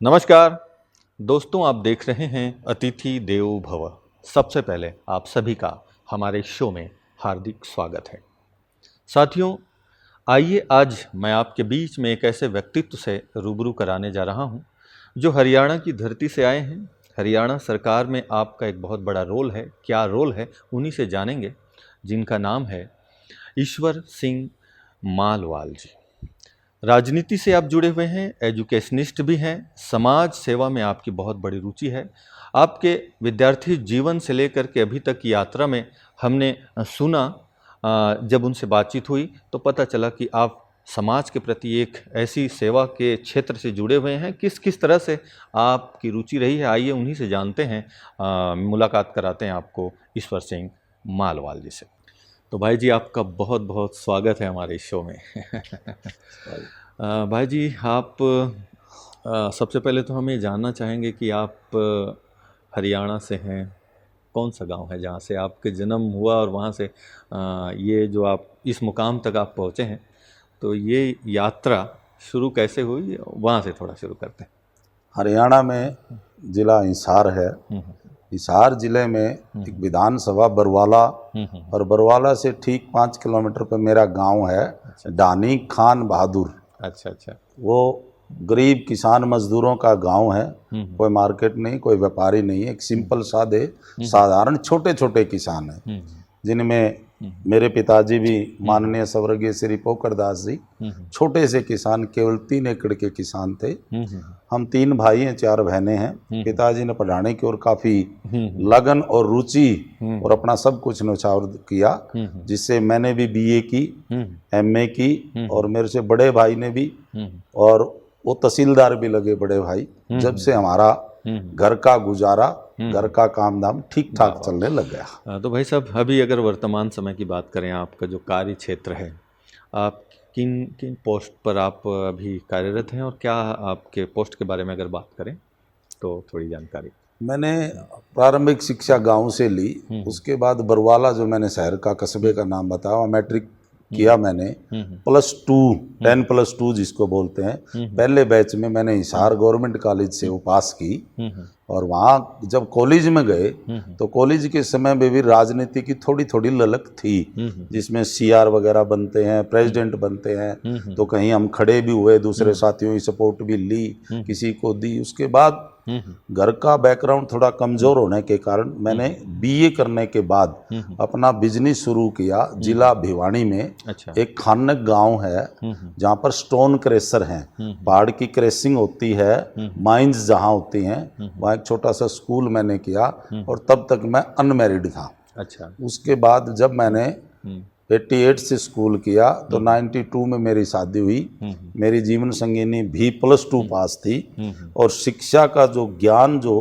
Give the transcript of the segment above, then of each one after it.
नमस्कार दोस्तों, आप देख रहे हैं अतिथि देवो भव। सबसे पहले आप सभी का हमारे शो में हार्दिक स्वागत है। साथियों, आइए आज मैं आपके बीच में एक ऐसे व्यक्तित्व से रूबरू कराने जा रहा हूं जो हरियाणा की धरती से आए हैं। हरियाणा सरकार में आपका एक बहुत बड़ा रोल है। क्या रोल है, उन्हीं से जानेंगे, जिनका नाम है ईश्वर सिंह मालवाल जी। राजनीति से आप जुड़े हुए हैं, एजुकेशनिस्ट भी हैं, समाज सेवा में आपकी बहुत बड़ी रुचि है। आपके विद्यार्थी जीवन से लेकर के अभी तक की यात्रा में हमने सुना, जब उनसे बातचीत हुई तो पता चला कि आप समाज के प्रति एक ऐसी सेवा के क्षेत्र से जुड़े हुए हैं। किस किस तरह से आपकी रुचि रही है, आइए उन्हीं से जानते हैं। मुलाकात कराते हैं आपको ईश्वर सिंह मालवाल जी से। तो भाई जी, आपका बहुत बहुत स्वागत है हमारे शो में। भाई जी, आप सबसे पहले तो हम ये जानना चाहेंगे कि आप हरियाणा से हैं। कौन सा गांव है जहाँ से आपके जन्म हुआ और वहाँ से ये जो आप इस मुकाम तक आप पहुँचे हैं, तो ये यात्रा शुरू कैसे हुई, वहाँ से थोड़ा शुरू करते हैं। हरियाणा में जिला हिसार है। हिसार जिले में एक विधानसभा बरवाला, और बरवाला से ठीक 5 किलोमीटर पर मेरा गांव है डानी खान बहादुर। अच्छा। वो गरीब किसान मजदूरों का गांव है। कोई मार्केट नहीं, कोई व्यापारी नहीं है, एक सिंपल सादे साधारण छोटे छोटे किसान हैं, जिनमें मेरे पिताजी भी माननीय स्वर्गीय श्री पोकर दास जी छोटे से किसान, केवल 3 एकड़ के किसान थे। हम 3 भाई हैं, 4 बहनें हैं। पिताजी ने पढ़ाने की ओर काफ़ी लगन और रुचि और अपना सब कुछ न्यौछावर किया, जिससे मैंने भी बीए की, एमए की, और मेरे से बड़े भाई ने भी, और वो तहसीलदार भी लगे बड़े भाई। जब से हमारा घर का गुजारा, घर का काम धाम ठीक ठाक चलने लग गया। तो भाई साहब, अभी अगर वर्तमान समय की बात करें, आपका जो कार्य क्षेत्र है, आप किन किन पोस्ट पर आप अभी कार्यरत हैं, और क्या आपके पोस्ट के बारे में अगर बात करें तो थोड़ी जानकारी। मैंने प्रारंभिक शिक्षा गांव से ली, उसके बाद बरवाला, जो मैंने शहर का कस्बे का नाम बताया, मैट्रिक किया मैंने। +2 10+2 जिसको बोलते हैं, पहले बैच में मैंने हिसार गवर्नमेंट कॉलेज से वो पास की। और वहाँ जब कॉलेज में गए तो कॉलेज के समय में भी राजनीति की थोड़ी थोड़ी ललक थी, जिसमें सीआर वगैरह बनते हैं, प्रेसिडेंट बनते हैं। तो कहीं हम खड़े भी हुए, दूसरे साथियों की सपोर्ट भी ली, किसी को दी। उसके बाद घर का बैकग्राउंड थोड़ा कमज़ोर होने के कारण मैंने बीए करने के बाद अपना बिजनेस शुरू किया। जिला भिवानी में एक खानक गांव है, जहां पर स्टोन क्रेशर हैं, पहाड़ की क्रेशिंग होती है, माइंस जहां होती हैं, वहाँ एक छोटा सा स्कूल मैंने किया। और तब तक मैं अनमैरिड था। उसके बाद जब मैंने 88 से स्कूल किया तो 92 में मेरी शादी हुई। मेरी जीवन संगिनी भी +2 पास थी। और शिक्षा का जो ज्ञान जो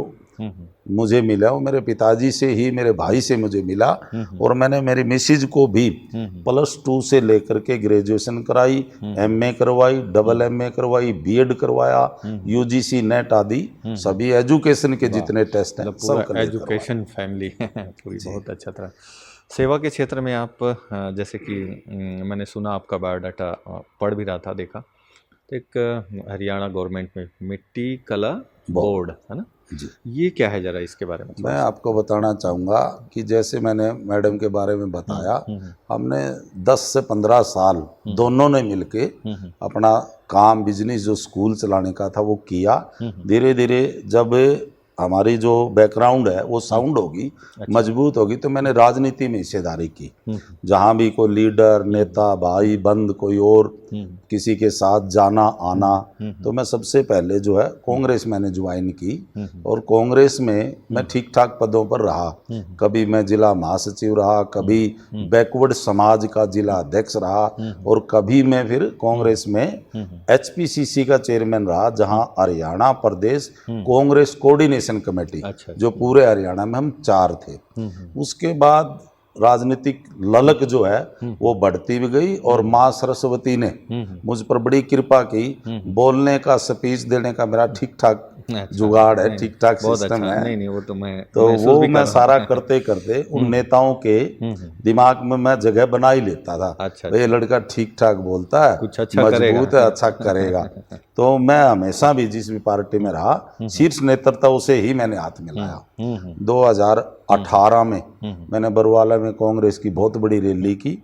मुझे मिला वो मेरे पिताजी से ही, मेरे भाई से मुझे मिला। और मैंने मेरी मिसेज को भी +2 से लेकर के ग्रेजुएशन कराई, एमए करवाई, डबल एमए करवाई, बीएड करवाया, यूजीसी नेट आदि सभी एजुकेशन के जितने टेस्ट हैं सब एजुकेशन फैमिली पूरी बहुत अच्छा था। सेवा के क्षेत्र में आप, जैसे कि मैंने सुना, आपका बायोडाटा पढ़ भी रहा था, देखा तो एक हरियाणा गवर्नमेंट में मिट्टी कला बोर्ड है ना जी। ये क्या है, जरा इसके बारे में मैं आपको बताना चाहूँगा कि जैसे मैंने मैडम के बारे में बताया, हमने 10 से 15 साल दोनों ने मिलके अपना काम, बिजनेस जो स्कूल चलाने का था वो किया। धीरे धीरे जब हमारी जो बैकग्राउंड है वो साउंड होगी, मजबूत होगी, तो मैंने राजनीति में हिस्सेदारी की। जहाँ भी कोई लीडर, नेता, भाई बंद, कोई और किसी के साथ जाना आना, तो मैं सबसे पहले जो है कांग्रेस मैंने ज्वाइन की। और कांग्रेस में मैं ठीक ठाक पदों पर रहा। कभी मैं जिला महासचिव रहा, कभी बैकवर्ड समाज का जिला अध्यक्ष रहा, और कभी मैं फिर कांग्रेस में HPCC का चेयरमैन रहा, जहां हरियाणा प्रदेश कांग्रेस कोऑर्डिनेशन कमेटी, जो पूरे हरियाणा में हम 4 थे। उसके बाद राजनीतिक ललक जो है वो बढ़ती भी गई और माँ सरस्वती ने मुझ पर बड़ी कृपा की। बोलने का, स्पीच देने का मेरा ठीक ठाक जुगाड़ है, ठीक ठाक सिस्टम है। नहीं वो तो मैं तो महसूस वो भी कर मैं रहा हूँ। सारा करते करते उन नेताओं के दिमाग में मैं जगह बना ही लेता था। अच्छा, भाई ये लड़का ठीक ठाक बोलता है, कुछ अच्छा मजबूत है, अच्छा करेगा। तो मैं हमेशा भी जिस भी पार्टी में रहा, शीर्ष नेतृत्व से ही मैंने हाथ मिलाया। 2018 में मैंने बरवाला में कांग्रेस की बहुत बड़ी रैली की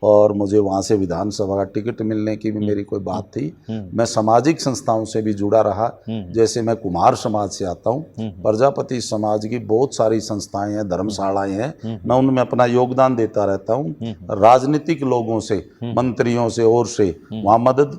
और मुझे वहाँ से विधानसभा का टिकट मिलने की भी मेरी कोई बात थी। मैं सामाजिक संस्थाओं से भी जुड़ा रहा, जैसे मैं कुमार समाज से आता हूँ, प्रजापति समाज की बहुत सारी संस्थाएं हैं, धर्मशालाएं हैं, मैं उनमें अपना योगदान देता रहता हूँ। राजनीतिक लोगों से, मंत्रियों से और से वहाँ मदद,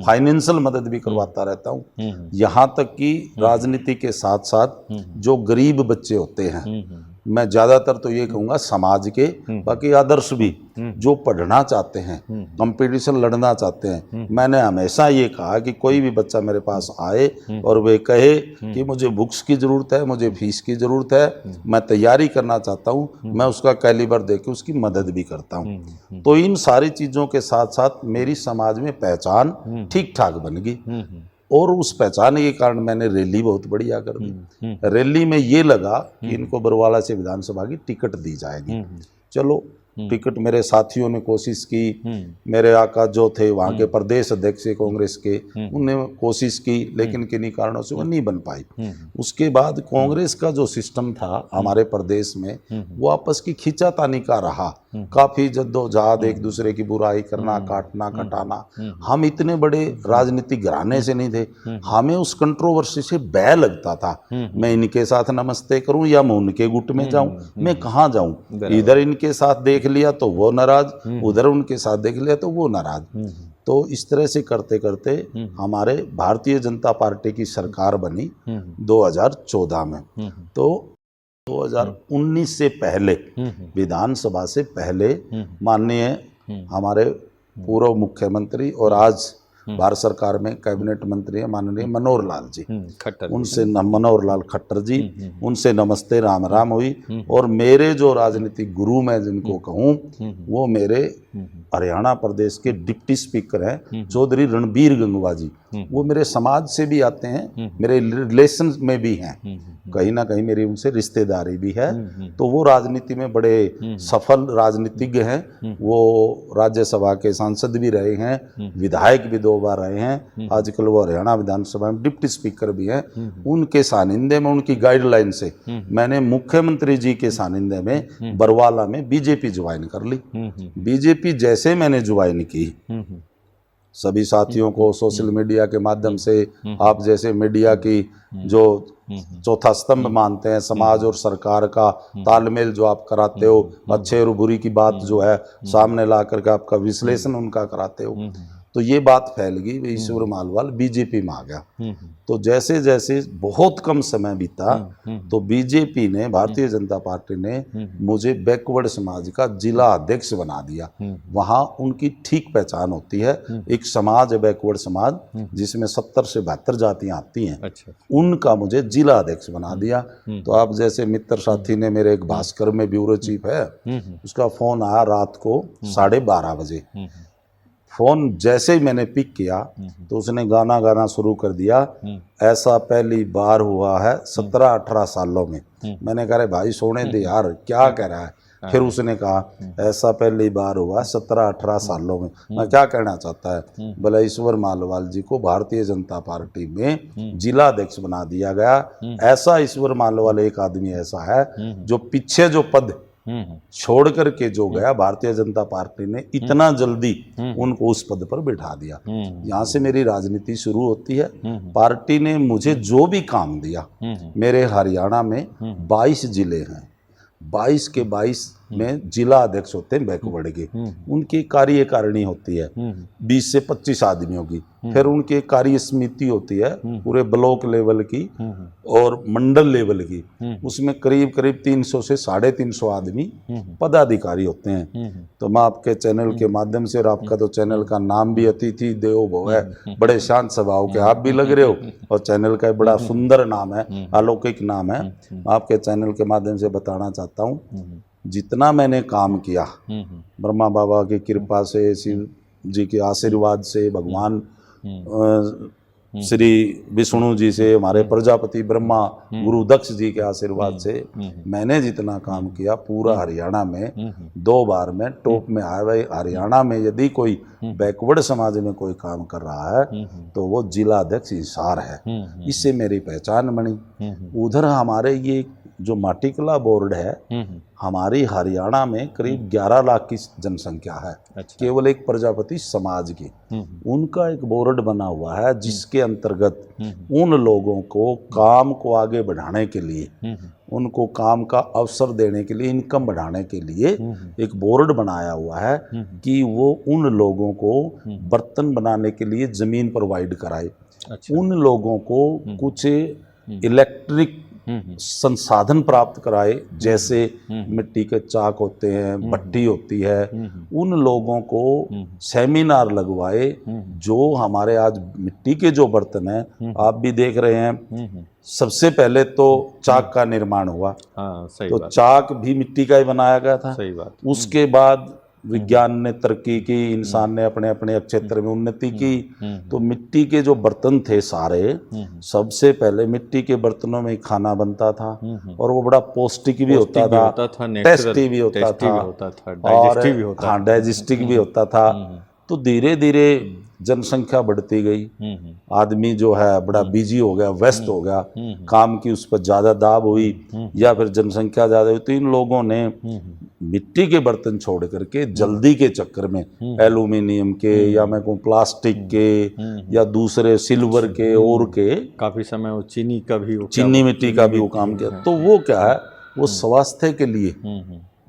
फाइनेंशियल मदद भी करवाता रहता हूँ। यहाँ तक कि राजनीति के साथ साथ जो गरीब बच्चे होते हैं, मैं ज़्यादातर तो ये कहूँगा समाज के, बाकी आदर्श भी जो पढ़ना चाहते हैं, कंपटीशन लड़ना चाहते हैं, मैंने हमेशा ये कहा कि कोई भी बच्चा मेरे पास आए और वे कहे कि मुझे बुक्स की ज़रूरत है, मुझे फीस की ज़रूरत है, मैं तैयारी करना चाहता हूँ, मैं उसका कैलिबर दे के उसकी मदद भी करता हूँ। तो इन सारी चीज़ों के साथ साथ मेरी समाज में पहचान ठीक ठाक बन गई और उस पहचान के कारण मैंने रैली बहुत बढ़िया कर दी। रैली में ये लगा कि इनको बरवाला से विधानसभा की टिकट दी जाएगी। चलो, टिकट मेरे साथियों ने कोशिश की, मेरे आका जो थे वहाँ के प्रदेश अध्यक्ष कांग्रेस के, उन्होंने कोशिश की, लेकिन किन्हीं कारणों से वो नहीं बन पाई। उसके बाद कांग्रेस का जो सिस्टम था हमारे प्रदेश में, वो आपस की खींचातानी का रहा, काफ़ी जद्दोजहद, एक दूसरे की बुराई करना, काटना, कटाना। हम इतने बड़े राजनीतिक घराने से नहीं थे, हमें उस कंट्रोवर्सी से भय लगता था, मैं इनके साथ नमस्ते करूं या मैं उनके गुट में जाऊं, मैं कहाँ जाऊं। इधर इनके साथ देख लिया तो वो नाराज, उधर उनके साथ देख लिया तो वो नाराज। तो इस तरह से करते करते हमारे भारतीय जनता पार्टी की सरकार बनी 2014 में। तो 2019 से पहले, विधानसभा से पहले, माननीय हमारे पूर्व मुख्यमंत्री और आज भारत सरकार में कैबिनेट मंत्री है माननीय मनोहर लाल जी, उनसे मनोहर लाल खट्टर जी, उनसे नमस्ते राम राम हुई। और मेरे जो राजनीतिक गुरु मैं जिनको कहूँ, वो मेरे हरियाणा प्रदेश के डिप्टी स्पीकर हैं चौधरी रणबीर गंगवा जी। वो मेरे समाज से भी आते हैं, मेरे रिलेशन में भी हैं, कहीं ना कहीं मेरी उनसे रिश्तेदारी भी है। तो वो राजनीति में बड़े सफल राजनीतिज्ञ हैं। वो राज्यसभा के सांसद भी रहे हैं, विधायक भी 2 बार रहे हैं, आजकल वो हरियाणा विधानसभा में डिप्टी स्पीकर भी हैं। उनके सानिध्य में, उनकी गाइडलाइन से मैंने मुख्यमंत्री जी के सानिध्य में बरवाला में बीजेपी ज्वाइन कर ली। बीजेपी जैसे मैंने ज्वाइन की, सभी साथियों को सोशल मीडिया के माध्यम से, आप जैसे मीडिया की जो चौथा स्तंभ मानते हैं समाज और सरकार का तालमेल जो आप कराते हो, अच्छे और बुरी की बात जो है सामने ला करके आपका विश्लेषण उनका कराते हो, तो ये बात फैल गई, ईश्वर मालवाल बीजेपी में आ गया। तो जैसे जैसे बहुत कम समय बीता, तो बीजेपी ने, भारतीय जनता पार्टी ने मुझे बैकवर्ड समाज का जिला अध्यक्ष बना दिया। वहाँ उनकी ठीक पहचान होती है, एक समाज है बैकवर्ड समाज जिसमें 70 से 72 जातियाँ आती हैं। अच्छा। उनका मुझे जिला अध्यक्ष बना दिया। तो आप जैसे मित्र साथी ने, मेरे एक भास्कर में ब्यूरो चीफ है, उसका फोन आया रात को 12:30 बजे। फोन जैसे ही मैंने पिक किया तो उसने गाना गाना शुरू कर दिया, ऐसा पहली बार हुआ है 17-18 सालों में। मैंने कहा भाई सोने दे यार, क्या कह रहा है। फिर उसने कहा ऐसा पहली बार हुआ 17-18 सालों में। मैं क्या कहना चाहता है, बोला ईश्वर मालवाल जी को भारतीय जनता पार्टी में जिला अध्यक्ष बना दिया गया। ऐसा ईश्वर मालवाल एक आदमी ऐसा है जो पीछे जो पद छोड़ करके जो गया, भारतीय जनता पार्टी ने इतना जल्दी उनको उस पद पर बिठा दिया। यहाँ से मेरी राजनीति शुरू होती है। पार्टी ने मुझे जो भी काम दिया, मेरे हरियाणा में 22 जिले हैं, 22 के 22 में जिला अध्यक्ष होते हैं बैकवर्ड के, उनकी कार्यकारिणी होती है 20 से 25 आदमियों की। फिर उनकी कार्य समिति होती है पूरे ब्लॉक लेवल की और मंडल लेवल की, उसमें करीब करीब 300 से 350 आदमी पदाधिकारी होते हैं। तो मैं आपके चैनल के माध्यम से, और आपका तो चैनल का नाम भी अतिथि देवो भव है, बड़े शांत स्वभाव के आप भी लग रहे हो, और चैनल का बड़ा सुंदर नाम है, अलौकिक नाम है। आपके चैनल के माध्यम से बताना चाहता हूँ, जितना मैंने काम किया ब्रह्मा बाबा की कृपा से, शिव जी के आशीर्वाद से, भगवान श्री विष्णु जी से, हमारे प्रजापति ब्रह्मा गुरु दक्ष जी के आशीर्वाद से मैंने जितना काम किया पूरा हरियाणा में 2 बार में टॉप में आया। भाई हरियाणा में यदि कोई बैकवर्ड समाज में कोई काम कर रहा है तो वो जिला अध्यक्ष हिसार है, इससे मेरी पहचान बनी। उधर हमारे ये जो माटीकला बोर्ड है, हमारी हरियाणा में करीब 11 लाख की जनसंख्या है। अच्छा। केवल एक प्रजापति समाज की उनका एक बोर्ड बना हुआ है, जिसके अंतर्गत उन लोगों को काम को आगे बढ़ाने के लिए, उनको काम का अवसर देने के लिए, इनकम बढ़ाने के लिए एक बोर्ड बनाया हुआ है कि वो उन लोगों को बर्तन बनाने के लिए जमीन प्रोवाइड कराए। अच्छा। उन लोगों को कुछ इलेक्ट्रिक संसाधन प्राप्त कराए, जैसे मिट्टी के चाक होते हैं, भट्टी होती है, उन लोगों को सेमिनार लगवाए। जो हमारे आज मिट्टी के जो बर्तन हैं, आप भी देख रहे हैं, सबसे पहले तो चाक का निर्माण हुआ। सही तो बात। चाक भी मिट्टी का ही बनाया गया था। सही बात। उसके बाद विज्ञान ने तरक्की की, इंसान ने अपने अपने क्षेत्र में उन्नति की, तो मिट्टी के जो बर्तन थे सारे, सबसे पहले मिट्टी के बर्तनों में खाना बनता था और वो बड़ा पौष्टिक भी होता था, टेस्टी भी होता था, और हाँ डाइजेस्टिक भी होता था। तो धीरे धीरे जनसंख्या बढ़ती गई, आदमी जो है बड़ा बिजी हो गया, व्यस्त हो गया, काम की उस पर ज़्यादा दाब हुई या फिर जनसंख्या ज़्यादा हुई, तो इन लोगों ने मिट्टी के बर्तन छोड़ करके जल्दी के चक्कर में एल्यूमिनियम के या मैं कहूँ प्लास्टिक के या दूसरे सिल्वर के और के, काफ़ी समय वो चीनी का भी, चीनी मिट्टी का भी वो काम किया। तो वो क्या है, वो स्वास्थ्य के लिए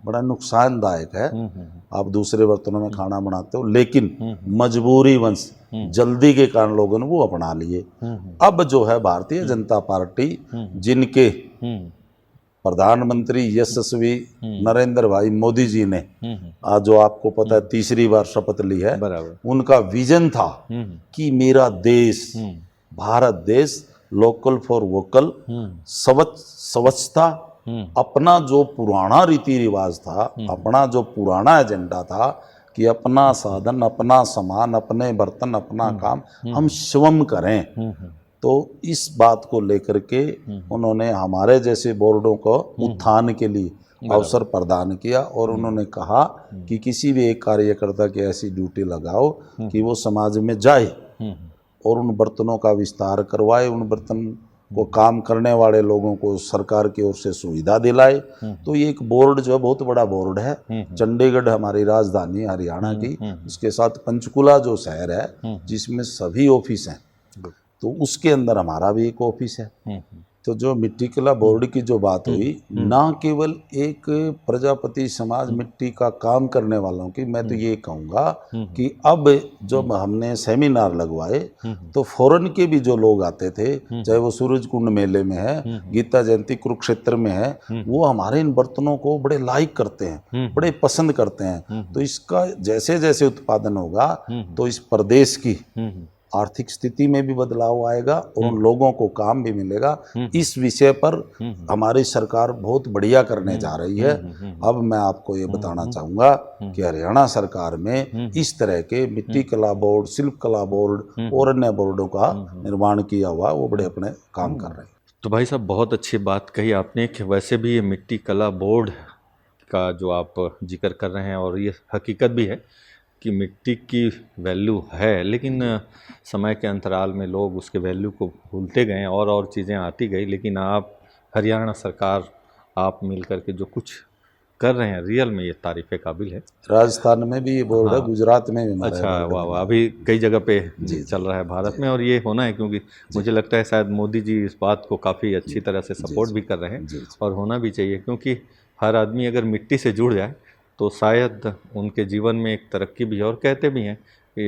बड़ा नुकसानदायक है। आप दूसरे बर्तनों में खाना बनाते हो, लेकिन मजबूरी वंश जल्दी के कारण लोगों ने वो अपना लिए। अब जो है भारतीय जनता पार्टी, जिनके प्रधानमंत्री यशस्वी नरेंद्र भाई मोदी जी ने आज जो आपको पता है 3री बार शपथ ली है, उनका विजन था कि मेरा देश, भारत देश लोकल फॉर वोकल, स्वच्छता, अपना जो पुराना रीति रिवाज था, अपना जो पुराना एजेंडा था कि अपना साधन, अपना सामान, अपने बर्तन, अपना काम हम स्वयं करें। तो इस बात को लेकर के उन्होंने हमारे जैसे बोर्डों को उत्थान के लिए अवसर प्रदान किया और उन्होंने कहा कि किसी भी एक कार्यकर्ता की ऐसी ड्यूटी लगाओ कि वो समाज में जाए और उन बर्तनों का विस्तार करवाए, उन बर्तन को काम करने वाले लोगों को सरकार की ओर से सुविधा दिलाए। तो ये एक बोर्ड जो है बहुत बड़ा बोर्ड है। चंडीगढ़ हमारी राजधानी हरियाणा की, उसके साथ पंचकुला जो शहर है जिसमें सभी ऑफिस हैं, तो उसके अंदर हमारा भी एक ऑफिस है। तो जो मिट्टी कला बोर्ड की जो बात हुई, ना केवल एक प्रजापति समाज मिट्टी का काम करने वालों की, मैं तो ये कहूँगा कि अब जब हमने सेमिनार लगवाए तो फॉरेन के भी जो लोग आते थे, चाहे वो सूरज कुंड मेले में है, गीता जयंती कुरुक्षेत्र में है, वो हमारे इन बर्तनों को बड़े लाइक करते हैं, बड़े पसंद करते हैं। तो इसका जैसे जैसे उत्पादन होगा तो इस प्रदेश की आर्थिक स्थिति में भी बदलाव आएगा और उन लोगों को काम भी मिलेगा। इस विषय पर हमारी सरकार बहुत बढ़िया करने जा रही है। अब मैं आपको ये बताना चाहूँगा कि हरियाणा सरकार में इस तरह के मिट्टी कला बोर्ड, शिल्प कला बोर्ड और अन्य बोर्डों का निर्माण किया हुआ, वो बड़े अपने काम कर रहे हैं। तो भाई साहब बहुत अच्छी बात कही आपने कि वैसे भी ये मिट्टी कला बोर्ड का जो आप जिक्र कर रहे हैं, और ये हकीकत भी है कि मिट्टी की वैल्यू है, लेकिन समय के अंतराल में लोग उसके वैल्यू को भूलते गए और चीज़ें आती गई। लेकिन आप हरियाणा सरकार, आप मिल कर के जो कुछ कर रहे हैं, रियल में ये तारीफ़ काबिल है। राजस्थान में भी ये बोर्ड है, गुजरात में भी। अच्छा, वाह वाह, अभी कई जगह पे चल रहा है भारत में, और ये होना है क्योंकि मुझे लगता है शायद मोदी जी इस बात को काफ़ी अच्छी तरह से सपोर्ट भी कर रहे हैं, और होना भी चाहिए, क्योंकि हर आदमी अगर मिट्टी से जुड़ जाए तो शायद उनके जीवन में एक तरक्की भी है। और कहते भी हैं कि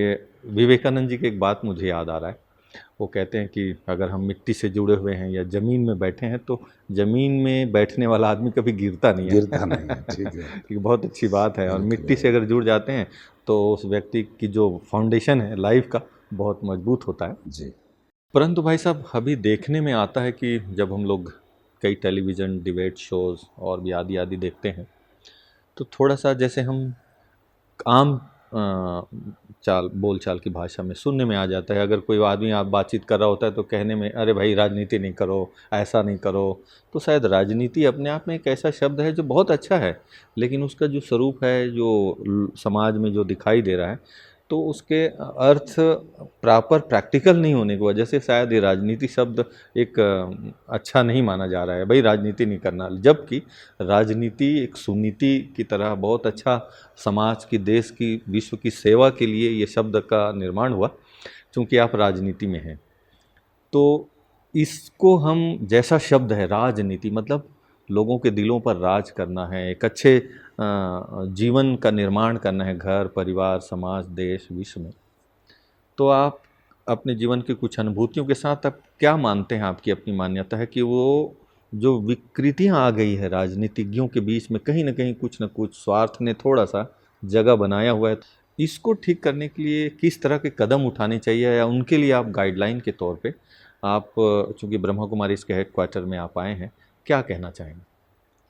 विवेकानंद जी की एक बात मुझे याद आ रहा है, वो कहते हैं कि अगर हम मिट्टी से जुड़े हुए हैं या ज़मीन में बैठे हैं तो ज़मीन में बैठने वाला आदमी कभी गिरता नहीं है। ठीक है। ये बहुत अच्छी बात है। और मिट्टी से अगर जुड़ जाते हैं तो उस व्यक्ति की जो फाउंडेशन है लाइफ का, बहुत मजबूत होता है जी। परंतु भाई साहब, अभी देखने में आता है कि जब हम लोग कई टेलीविज़न डिबेट शोज़ और भी आदि आदि देखते हैं, तो थोड़ा सा जैसे हम आम बोलचाल की भाषा में सुनने में आ जाता है, अगर कोई आदमी आप बातचीत कर रहा होता है तो कहने में, अरे भाई राजनीति नहीं करो, ऐसा नहीं करो। तो शायद राजनीति अपने आप में एक ऐसा शब्द है जो बहुत अच्छा है, लेकिन उसका जो स्वरूप है, जो समाज में जो दिखाई दे रहा है, तो उसके अर्थ प्रॉपर प्रैक्टिकल नहीं होने की वजह से शायद ये राजनीति शब्द एक अच्छा नहीं माना जा रहा है। भाई राजनीति नहीं करना, जबकि राजनीति एक सुनीति की तरह बहुत अच्छा, समाज की, देश की, विश्व की सेवा के लिए ये शब्द का निर्माण हुआ। चूँकि आप राजनीति में हैं तो इसको हम, जैसा शब्द है राजनीति, मतलब लोगों के दिलों पर राज करना है, एक अच्छे जीवन का निर्माण करना है, घर परिवार समाज देश विश्व में। तो आप अपने जीवन की कुछ अनुभूतियों के साथ अब क्या मानते हैं, आपकी अपनी मान्यता है कि वो जो विकृतियां आ गई है राजनीतिज्ञों के बीच में, कहीं ना कहीं कुछ न कुछ स्वार्थ ने थोड़ा सा जगह बनाया हुआ है, इसको ठीक करने के लिए किस तरह के कदम उठाने चाहिए, या उनके लिए आप गाइडलाइन के तौर पे आप, चूँकि ब्रह्मा कुमारी इसके हेडक्वार्टर में आप आए हैं, क्या कहना चाहेंगे?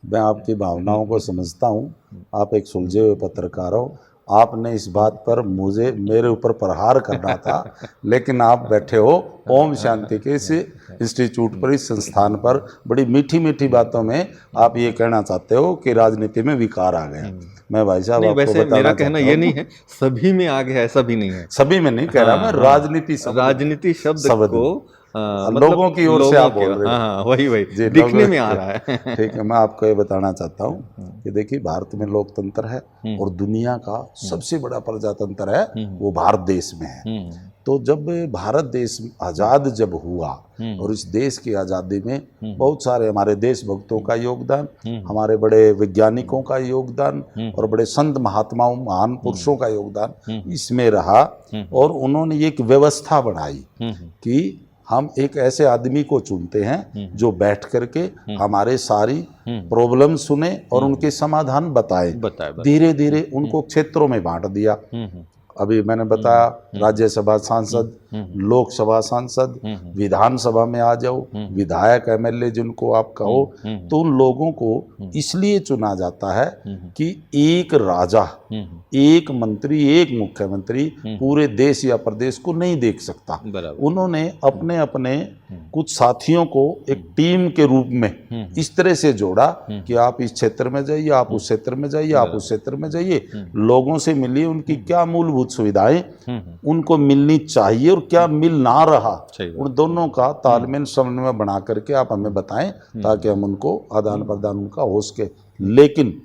मैं आपकी भावनाओं को समझता हूँ। आप एक सुलझे हुए पत्रकार हो। आपने इस बात पर मुझे, मेरे ऊपर प्रहार करना था, लेकिन आप बैठे हो ओम शांति के इस इंस्टीट्यूट पर, इस संस्थान पर, बड़ी मीठी मीठी बातों में आप ये कहना चाहते हो कि राजनीति में विकार आ गया। मैं भाई साहब आपको वैसे बताना मेरा कहना चाहता ये हूं, नहीं है सभी में आ गया, ऐसा भी नहीं है। सभी में नहीं कह रहा मैं, राजनीति राजनीति शब्द को मतलब लोगों की ओर से आप बोल रहे हो। हाँ, वही जी, दिखने में आ रहा है। ठीक है, मैं आपको ये बताना चाहता हूँ कि देखिए, भारत में लोकतंत्र है और दुनिया का सबसे बड़ा प्रजातंत्र है वो भारत देश में है। तो जब भारत देश आज़ाद जब हुआ, और इस देश की आज़ादी में बहुत सारे हमारे देशभक्तों का योगदान, हमारे बड़े वैज्ञानिकों का योगदान और बड़े संत महात्माओं महान पुरुषों का योगदान इसमें रहा। और उन्होंने एक व्यवस्था बनाई कि हम एक ऐसे आदमी को चुनते हैं जो बैठ करके हमारे सारी प्रॉब्लम सुने और उनके समाधान बताए। धीरे धीरे उनको क्षेत्रों में बांट दिया। अभी मैंने बताया, राज्यसभा सांसद, लोकसभा सांसद, विधानसभा में आ जाओ, विधायक एमएलए जिनको आप कहो, तो उन लोगों को इसलिए चुना जाता है कि एक राजा, एक मंत्री, एक मुख्यमंत्री पूरे देश या प्रदेश को नहीं देख सकता। उन्होंने अपने अपने कुछ साथियों को एक टीम के रूप में इस तरह से जोड़ा कि आप इस क्षेत्र में जाइए, आप उस क्षेत्र में जाइए, आप उस क्षेत्र में जाइए, लोगों से मिलिए, उनकी क्या मूलभूत सुविधाएं उनको मिलनी चाहिए और क्या मिल ना रहा, उन दोनों का तालमेल समन्वय बना करके आप हमें बताएं, ताकि हम उनको आदान प्रदान उनका हो सके। लेकिन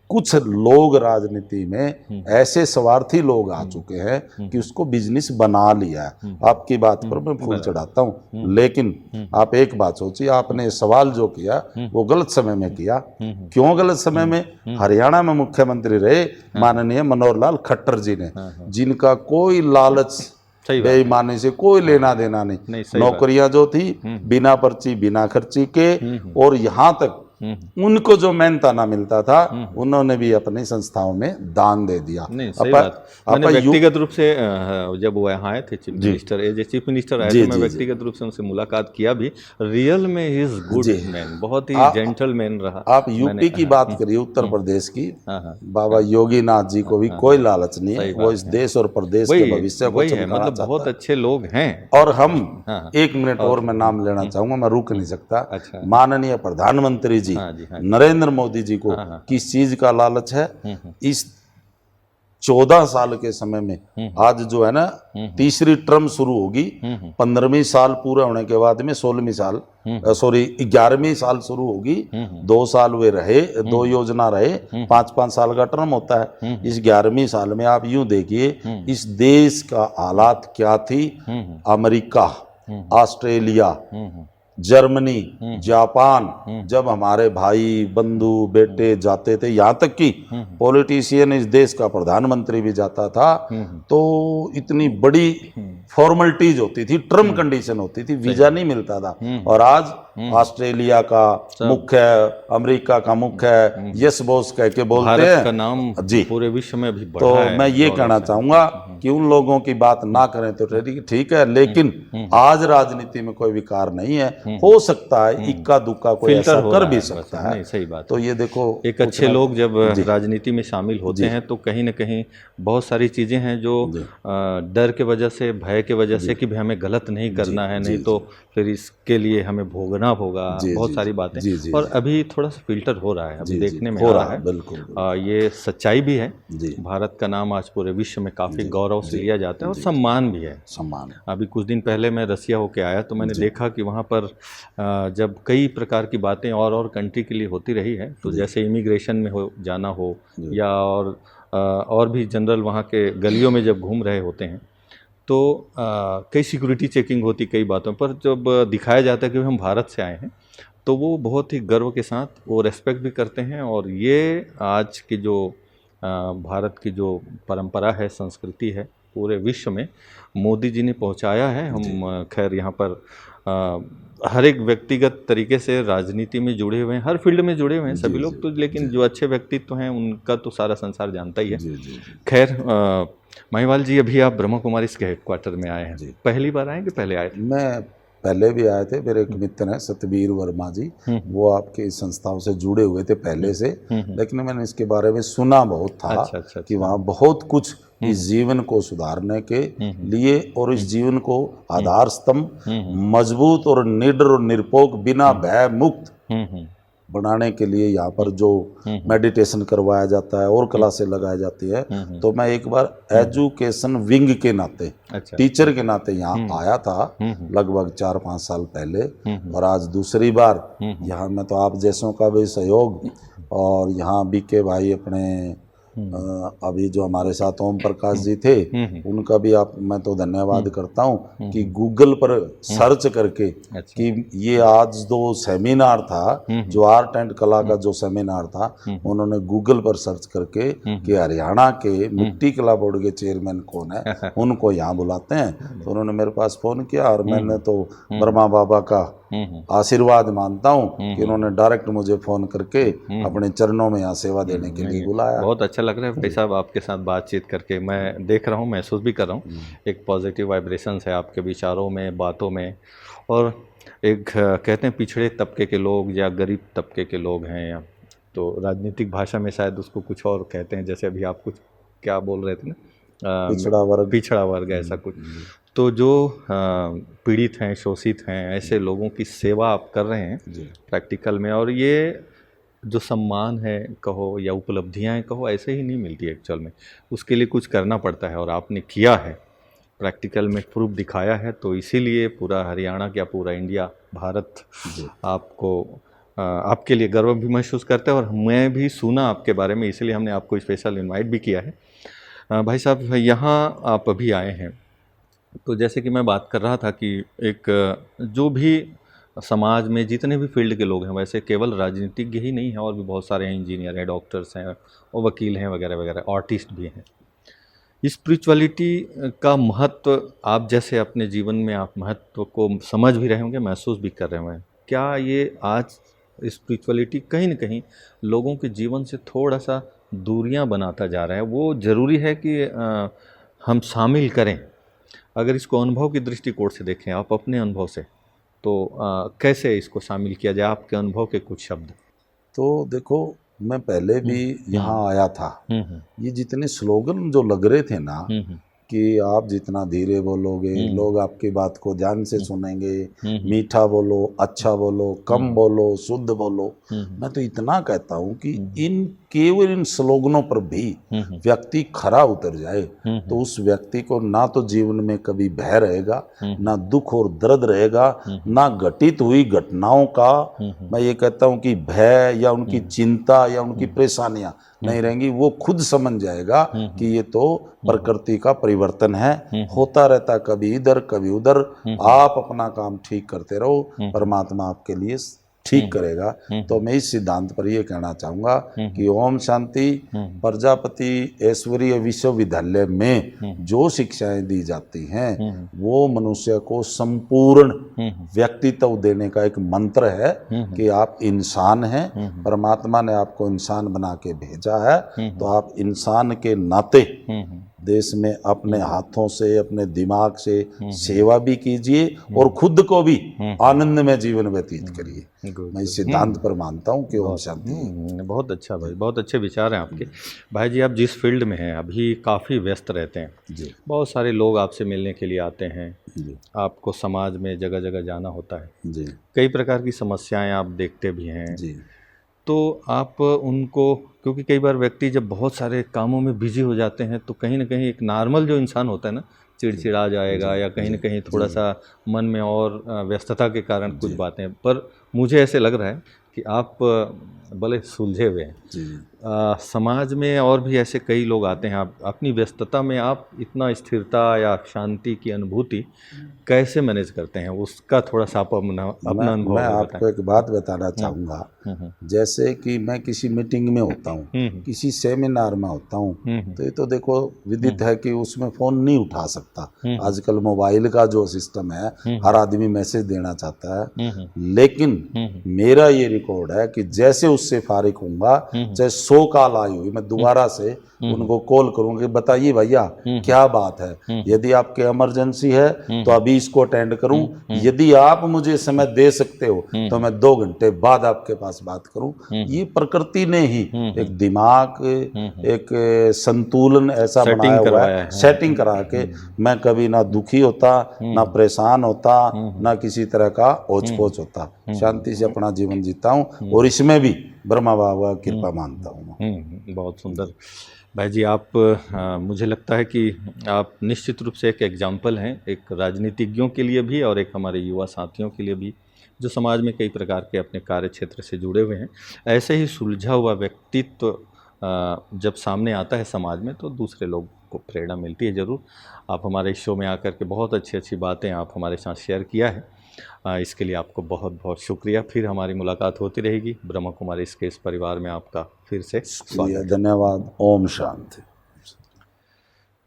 कुछ लोग राजनीति में ऐसे स्वार्थी लोग आ चुके हैं कि उसको बिजनेस बना लिया है। आपकी बात पर मैं फूल चढ़ाता हूँ, लेकिन आप एक बात सोचिए, आपने सवाल जो किया वो गलत समय में किया। क्यों गलत समय में? हरियाणा में मुख्यमंत्री रहे माननीय मनोहर लाल खट्टर जी ने, जिनका कोई लालच, बेईमानी से कोई लेना देना नहीं। नौकरियां जो थी बिना पर्ची बिना खर्ची के, और यहाँ तक उनको जो मेहनता ना मिलता था उन्होंने भी अपनी संस्थाओं में दान दे दिया। मैंने व्यक्तिगत रूप से जब वो यहाँ आए थे chief minister, as a chief minister आए थे, मैं व्यक्तिगत रूप से उनसे मुलाकात किया भी। रियल में ही इज गुड मैन, बहुत ही जेंटलमैन रहा। आप यूपी की बात करिए, उत्तर प्रदेश की, बाबा योगी नाथ जी को भी कोई लालच नहीं है, वो इस देश और प्रदेश के भविष्य को चमकाना मतलब बहुत अच्छे लोग हैं। और हम एक मिनट और मैं नाम लेना चाहूंगा, मैं रुक नहीं सकता। माननीय प्रधानमंत्री जी नरेंद्र मोदी जी को किस चीज का लालच है? इस 14 साल के समय में आज जो है ना, तीसरी टर्म शुरू होगी, 15वीं साल पूरा होने के बाद में 16वीं साल 11वीं साल शुरू होगी। 2 साल वे रहे, 2 योजना रहे, 5-5 साल का टर्म होता है। इस 11वीं साल में आप यूं देखिए इस देश का हालात क्या थी। अमेरिका, ऑस्ट्रेलिया, जर्मनी, जापान, जब हमारे भाई बंधु बेटे जाते थे, यहाँ तक कि पॉलिटिशियन, इस देश का प्रधानमंत्री भी जाता था, तो इतनी बड़ी फॉर्मेलिटीज होती थी, टर्म कंडीशन होती थी, वीजा नहीं मिलता था। और आज ऑस्ट्रेलिया का मुख्य, अमेरिका का मुख्य यस बॉस कह के बोलते हैं, का नाम जी पूरे विश्व में भी बढ़ा तो है। मैं ये कहना चाहूंगा कि उन लोगों की बात ना करें तो ठीक है, लेकिन आज राजनीति में कोई विकार नहीं है। हो सकता है इक्का दुक्का कोई ऐसा हो कर रहा भी है बस। सकता है। नहीं, सही बात तो है। ये देखो एक कुछ अच्छे ना लोग जब जी राजनीति में शामिल होते जी हैं तो कहीं ना कहीं बहुत सारी चीज़ें हैं जो जी डर के वजह से, भय के वजह जी से कि भाई हमें गलत नहीं जी करना है, नहीं जी तो जी फिर इसके लिए हमें भोगना होगा, जी बहुत जी सारी बातें। जी जी और जी अभी थोड़ा सा फिल्टर हो रहा है, अभी जी जी देखने में हो आ रहा रहा है, है। बिल्कुल बिल्कुल। ये सच्चाई भी है। जी भारत का नाम आज पूरे विश्व में काफ़ी जी गौरव से जी लिया जाता है और जी जी सम्मान भी है। सम्मान। अभी कुछ दिन पहले मैं रसिया होके आया तो मैंने जी देखा कि वहाँ पर जब कई प्रकार की बातें और कंट्री के लिए होती रही है, तो जी जैसे इमिग्रेशन में हो जाना हो जी या और भी जनरल वहाँ के गलियों में जब घूम रहे होते हैं तो कई सिक्योरिटी चेकिंग होती कई बातों पर, जब दिखाया जाता है कि हम भारत से आए हैं तो वो बहुत ही गर्व के साथ वो रेस्पेक्ट भी करते हैं। और ये आज की जो भारत की जो परंपरा है, संस्कृति है, पूरे विश्व में मोदी जी ने पहुंचाया है। हम खैर यहाँ पर हर एक व्यक्तिगत तरीके से राजनीति में जुड़े हुए हैं, हर फील्ड में जुड़े हुए हैं जी सभी जी लोग तो, लेकिन जी जो अच्छे व्यक्तित्व हैं उनका तो सारा संसार जानता ही है। जी जी जी खैर महिवाल जी, अभी आप ब्रह्मा कुमारी के हेडक्वार्टर में आए हैं, जी। पहली बार आए कि पहले आए थे? मैं पहले भी आए थे, मेरे एक मित्र हैं सतबीर वर्मा जी, वो आपके इस संस्थाओं से जुड़े हुए थे पहले से, लेकिन मैंने इसके बारे में सुना बहुत था अच्छा अच्छा कि अच्छा। वहाँ बहुत कुछ इस जीवन को सुधारने के लिए और इस जीवन को आधार स्तंभ मजबूत और निडर और निरपोक बिना भय मुक्त बनाने के लिए यहाँ पर जो मेडिटेशन करवाया जाता है और क्लासें लगाई जाती है, तो मैं एक बार एजुकेशन विंग के नाते, अच्छा। टीचर के नाते यहाँ आया था लगभग 4-5 साल पहले, और आज दूसरी बार यहाँ मैं तो आप जैसों का भी सहयोग और यहाँ बीके भाई अपने अभी जो हमारे साथ ओम प्रकाश जी थे उनका भी मैं तो धन्यवाद करता हूँ कि गूगल पर सर्च करके अच्छा। कि ये आज जो सेमिनार था, जो आर्ट एंड कला का जो सेमिनार था, उन्होंने गूगल पर सर्च करके कि हरियाणा के मिट्टी कला बोर्ड के चेयरमैन कौन है, उनको यहाँ बुलाते हैं। तो उन्होंने मेरे पास फ़ोन किया और मैंने तो ब्रह्मा बाबा का आशीर्वाद मानता हूँ कि उन्होंने डायरेक्ट मुझे फ़ोन करके अपने चरणों में यहाँ सेवा देने के लिए बुलाया। बहुत अच्छा लग रहा है भाई साहब आपके साथ बातचीत करके, मैं देख रहा हूँ, महसूस भी कर रहा हूँ एक पॉजिटिव वाइब्रेशंस है आपके विचारों में, बातों में। और एक कहते हैं पिछड़े तबके के लोग या गरीब तबके के लोग हैं, या तो राजनीतिक भाषा में शायद उसको कुछ और कहते हैं, जैसे अभी आप कुछ क्या बोल रहे थे ना, पिछड़ा वर्ग ऐसा कुछ। तो जो पीड़ित हैं, शोषित हैं, ऐसे लोगों की सेवा आप कर रहे हैं प्रैक्टिकल में, और ये जो सम्मान है कहो या उपलब्धियां कहो, ऐसे ही नहीं मिलती एक्चुअल में, उसके लिए कुछ करना पड़ता है और आपने किया है, प्रैक्टिकल में प्रूफ दिखाया है। तो इसीलिए पूरा हरियाणा क्या पूरा इंडिया, भारत आपको आपके लिए गर्व भी महसूस करता है। और मैं भी सुना आपके बारे में, इसलिए हमने आपको स्पेशल इनवाइट भी किया है। भाई साहब यहाँ आप अभी आए हैं, तो जैसे कि मैं बात कर रहा था कि एक जो भी समाज में जितने भी फील्ड के लोग हैं, वैसे केवल राजनीतिज्ञ ही नहीं है, और भी बहुत सारे हैं, इंजीनियर हैं, डॉक्टर्स हैं और वकील हैं वगैरह वगैरह, आर्टिस्ट भी हैं। स्पिरिचुअलिटी का महत्व आप जैसे अपने जीवन में आप महत्व को समझ भी रहे होंगे, महसूस भी कर रहे होंगे। क्या ये आज स्पिरिचुअलिटी कहीं ना कहीं लोगों के जीवन से थोड़ा सा दूरियां बनाता जा रहा है? वो ज़रूरी है कि हम शामिल करें? अगर इसको अनुभव की दृष्टिकोण से देखें, आप अपने अनुभव से, तो कैसे इसको शामिल किया जाए? आपके अनुभव के कुछ शब्द। तो देखो, मैं पहले भी यहाँ आया था, ये जितने स्लोगन जो लग रहे थे ना कि आप जितना धीरे बोलोगे लोग आपकी बात को ध्यान से सुनेंगे, मीठा बोलो, अच्छा बोलो, कम बोलो, शुद्ध बोलो, मैं तो इतना कहता हूँ कि केवल इन स्लोगनों पर भी व्यक्ति खरा उतर जाए तो उस व्यक्ति को ना तो जीवन में कभी भय रहेगा, ना दुख और दर्द रहेगा, ना घटित हुई घटनाओं का मैं ये कहता हूँ कि भय या उनकी चिंता या उनकी परेशानियां नहीं रहेंगी। वो खुद समझ जाएगा कि ये तो प्रकृति का परिवर्तन है, होता रहता कभी इधर कभी उधर, आप अपना काम ठीक करते रहो, परमात्मा आपके लिए ठीक करेगा। तो मैं इस सिद्धांत पर ये कहना चाहूँगा कि ओम शांति प्रजापति ऐश्वर्य विश्वविद्यालय में जो शिक्षाएं दी जाती हैं वो मनुष्य को संपूर्ण व्यक्तित्व देने का एक मंत्र है कि आप इंसान हैं, परमात्मा ने आपको इंसान बना के भेजा है, तो आप इंसान के नाते देश में अपने हाथों से, अपने दिमाग से सेवा भी कीजिए और खुद को भी आनंद में जीवन व्यतीत करिए। मैं इस सिद्धांत पर मानता हूँ कि ओम शांति है। बहुत अच्छा भाई, बहुत अच्छे विचार हैं आपके। भाई जी, आप जिस फील्ड में हैं अभी काफ़ी व्यस्त रहते हैं, जी बहुत सारे लोग आपसे मिलने के लिए आते हैं, जी आपको समाज में जगह जगह जाना होता है, जी कई प्रकार की समस्याएं आप देखते भी हैं, जी तो आप उनको, क्योंकि कई बार व्यक्ति जब बहुत सारे कामों में बिजी हो जाते हैं तो कहीं ना कहीं एक नॉर्मल जो इंसान होता है ना, चिड़चिड़ा जाएगा या कहीं ना कहीं थोड़ा सा मन में और व्यस्तता के कारण कुछ बातें, पर मुझे ऐसे लग रहा है कि आप भले सुलझे हुए हैं। जी समाज में और भी ऐसे कई लोग आते हैं, आप अपनी व्यस्तता में आप इतना स्थिरता या शांति की अनुभूति कैसे मैनेज करते हैं, उसका थोड़ा सा आप अपना अनुभव मैं हमें आपको एक बात बताना चाहूँगा। जैसे कि मैं किसी मीटिंग में होता हूँ, किसी सेमिनार में होता हूँ, तो ये तो देखो विदित है कि उसमें फ़ोन नहीं उठा सकता। आजकल मोबाइल का जो सिस्टम है, हर आदमी मैसेज देना चाहता है, लेकिन मेरा ये रिकॉर्ड है कि जैसे उससे फारिग होऊंगा, चाहे 100 कॉल आई हुई, मैं दोबारा से उनको कॉल करूँगा कि बताइए भैया क्या बात है, यदि आपके इमरजेंसी है तो अभी इसको अटेंड करूं, यदि आप मुझे समय दे सकते हो तो मैं 2 घंटे बाद आपके पास बात करूं। ये प्रकृति ने ही एक दिमाग, एक संतुलन ऐसा बनाया हुआ है, सेटिंग करा के मैं कभी ना दुखी होता, ना परेशान होता, ना किसी तरह का ओछ-पोछ होता, शांति से अपना जीवन जीता हूं और इसमें भी ब्रह्मा बाबा की कृपा मानता हूं। बहुत सुंदर भाई जी, आप मुझे लगता है कि आप निश्चित रूप से एक एग्जाम्पल हैं, एक राजनीतिज्ञों के लिए भी और एक हमारे युवा साथियों के लिए भी, जो समाज में कई प्रकार के अपने कार्य क्षेत्र से जुड़े हुए हैं। ऐसे ही सुलझा हुआ व्यक्तित्व जब सामने आता है समाज में तो दूसरे लोग को प्रेरणा मिलती है ज़रूर। आप हमारे इस शो में आकर के बहुत अच्छी अच्छी बातें आप हमारे साथ शेयर किया है, इसके लिए आपको बहुत बहुत शुक्रिया। फिर हमारी मुलाकात होती रहेगी। ब्रह्मा कुमारी इसके इस परिवार में आपका फिर से स्वागत। धन्यवाद। ओम शांति।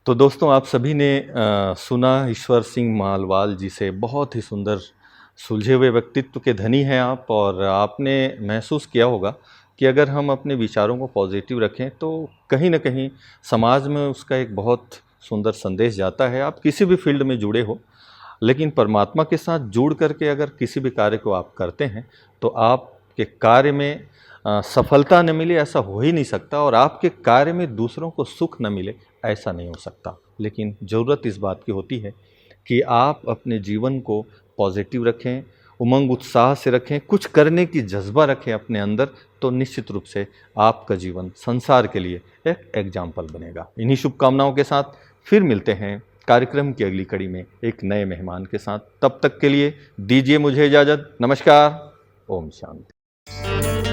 तो दोस्तों, आप सभी ने सुना ईश्वर सिंह मालवाल जी से। बहुत ही सुंदर सुलझे हुए व्यक्तित्व के धनी हैं आप, और आपने महसूस किया होगा कि अगर हम अपने विचारों को पॉजिटिव रखें तो कहीं ना कहीं समाज में उसका एक बहुत सुंदर संदेश जाता है। आप किसी भी फील्ड में जुड़े हो, लेकिन परमात्मा के साथ जुड़ करके अगर किसी भी कार्य को आप करते हैं तो आपके कार्य में सफलता न मिले ऐसा हो ही नहीं सकता, और आपके कार्य में दूसरों को सुख न मिले ऐसा नहीं हो सकता। लेकिन ज़रूरत इस बात की होती है कि आप अपने जीवन को पॉजिटिव रखें, उमंग उत्साह से रखें, कुछ करने की जज्बा रखें अपने अंदर, तो निश्चित रूप से आपका जीवन संसार के लिए एक एग्जाम्पल बनेगा। इन्हीं शुभकामनाओं के साथ फिर मिलते हैं कार्यक्रम की अगली कड़ी में एक नए मेहमान के साथ। तब तक के लिए दीजिए मुझे इजाज़त। नमस्कार। ओम शांति।